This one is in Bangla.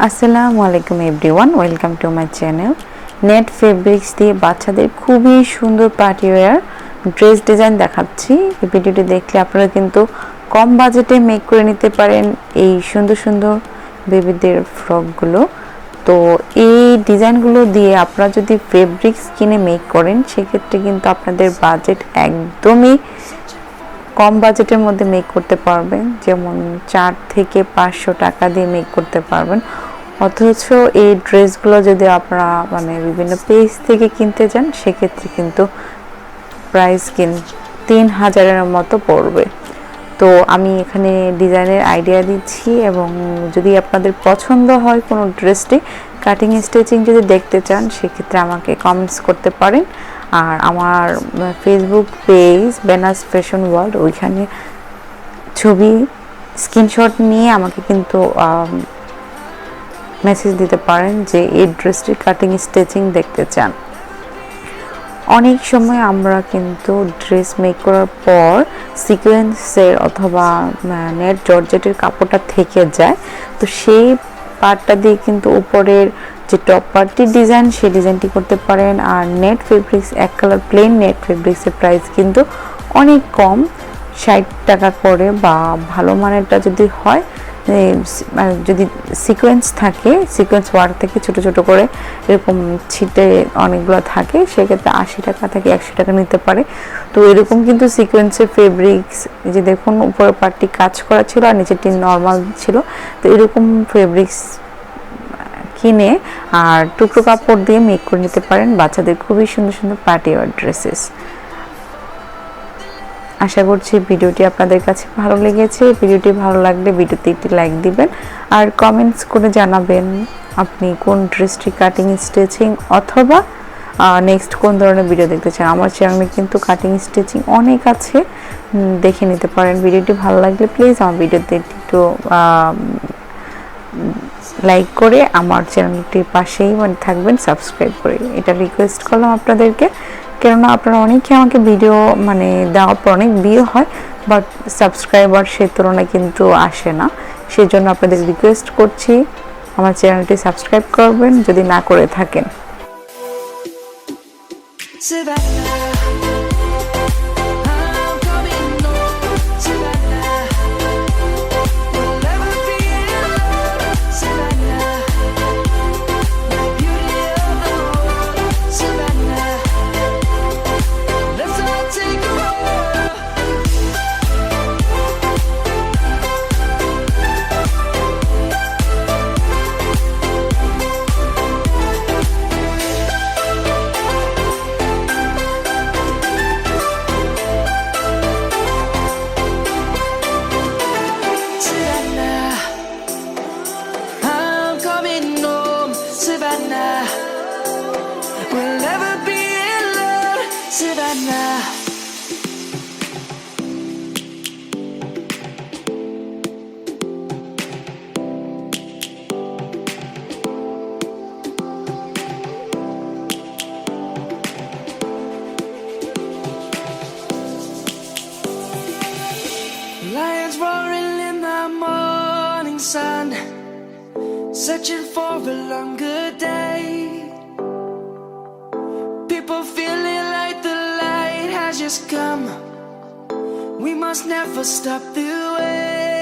আসসালামু আলাইকুম everyone, welcome to my channel. Net fabrics দিয়ে বাচ্চাদের খুবই সুন্দর পার্টি ওয়্যার ড্রেস ডিজাইন দেখাচ্ছি। এই ভিডিওটি দেখলে আপনারা কিন্তু কম বাজেটে মেক করে নিতে পারেন এই সুন্দর সুন্দর বেবিদের ফ্রকগুলো। তো এই ডিজাইনগুলো দিয়ে আপনারা যদি ফেব্রিক্স কিনে মেক করেন সেক্ষেত্রে কিন্তু আপনাদের বাজেট একদমই কম বাজেটের মধ্যে মেক করতে পারবেন, যেমন 4 থেকে 500 টাকা দিয়ে মেক করতে পারবেন। অথচ এই ড্রেসগুলো যদি আপনারা বিভিন্ন পেজ থেকে কিনতে যান সেক্ষেত্রে কিন্তু প্রাইস 3000-এর মতো পড়বে। তো আমি এখানে ডিজাইনের আইডিয়া দিচ্ছি, এবং যদি আপনাদের পছন্দ হয় কোনো ড্রেসটি কাটিং স্টিচিং যদি দেখতে চান সেক্ষেত্রে আমাকে কমেন্টস করতে পারেন। আর আমার ফেসবুক পেজ বেনাস ফ্যাশন ওয়ার্ল্ড, ওইখানে ছবি স্ক্রিনশট নিয়ে আমাকে কিন্তু মেসেজ দিতে পারেন যে এই ড্রেসটির কাটিং স্টিচিং দেখতে চান। অনেক সময় আমরা কিন্তু ড্রেস মেক করার পর সিকোয়েন্সের অথবা নেট জর্জেটের কাপড়টা থেকে যায়, তো সেই পার্টটা দিয়ে কিন্তু উপরের যে টপ পার্টটির ডিজাইন সেই ডিজাইনটি করতে পারেন। আর নেট ফেব্রিক্স এক কালার প্লেন নেট ফেব্রিক্সের প্রাইস কিন্তু অনেক কম, 60 টাকা করে, বা ভালো মানেরটা যদি হয়, যদি সিকোয়েন্স থাকে, সিকোয়েন্স ওয়ার্ক থেকে ছোট ছোট করে এরকম ছিটে অনেকগুলো থাকে, সেক্ষেত্রে 80 টাকা থেকে 100 টাকা নিতে পারে। তো এরকম কিন্তু সিকোয়েন্সের ফেব্রিক্স, যে দেখুন উপরের পার্টটি কাজ করা ছিল আর নিচেরটি নর্মাল ছিল, তো এরকম ফেব্রিক্স কিনে আর টুকরো কাপড় দিয়ে মেক করে নিতে পারেন বাচ্চাদের খুবই সুন্দর সুন্দর পার্টি ওয়্যার ড্রেসেস। আশা করছি ভিডিওটি আপনাদের কাছে ভালো লেগেছে। ভিডিওটি ভালো লাগলে ভিডিওতে একটি লাইক দিবেন আর কমেন্টস করে জানাবেন আপনি কোন ড্রেসটি কাটিং স্টিচিং অথবা নেক্সট কোন ধরনের ভিডিও দেখতে চান। আমার চ্যানেলে কিন্তু কাটিং স্টিচিং অনেক আছে, দেখে নিতে পারেন। ভিডিওটি ভালো লাগলে প্লিজ আমার ভিডিওতে একটু লাইক করে আমার চ্যানেলটির পাশেই থাকবেন, সাবস্ক্রাইব করে, এটা রিকোয়েস্ট করলাম আপনাদেরকে। কেননা আপনারা অনেকে আমাকে ভিডিও দেওয়ার পর অনেক ভিউ হয়, বাট সাবস্ক্রাইবার সে তুলনায় কিন্তু আসে না। সেই জন্য আপনাদের রিকোয়েস্ট করছি আমার চ্যানেলটি সাবস্ক্রাইব করবেন যদি না করে থাকেন। Savannah, we'll never be alone, Savannah. Lions roaring in the morning sun, searching for a longer day. People feeling like the light has just come. We must never stop the way.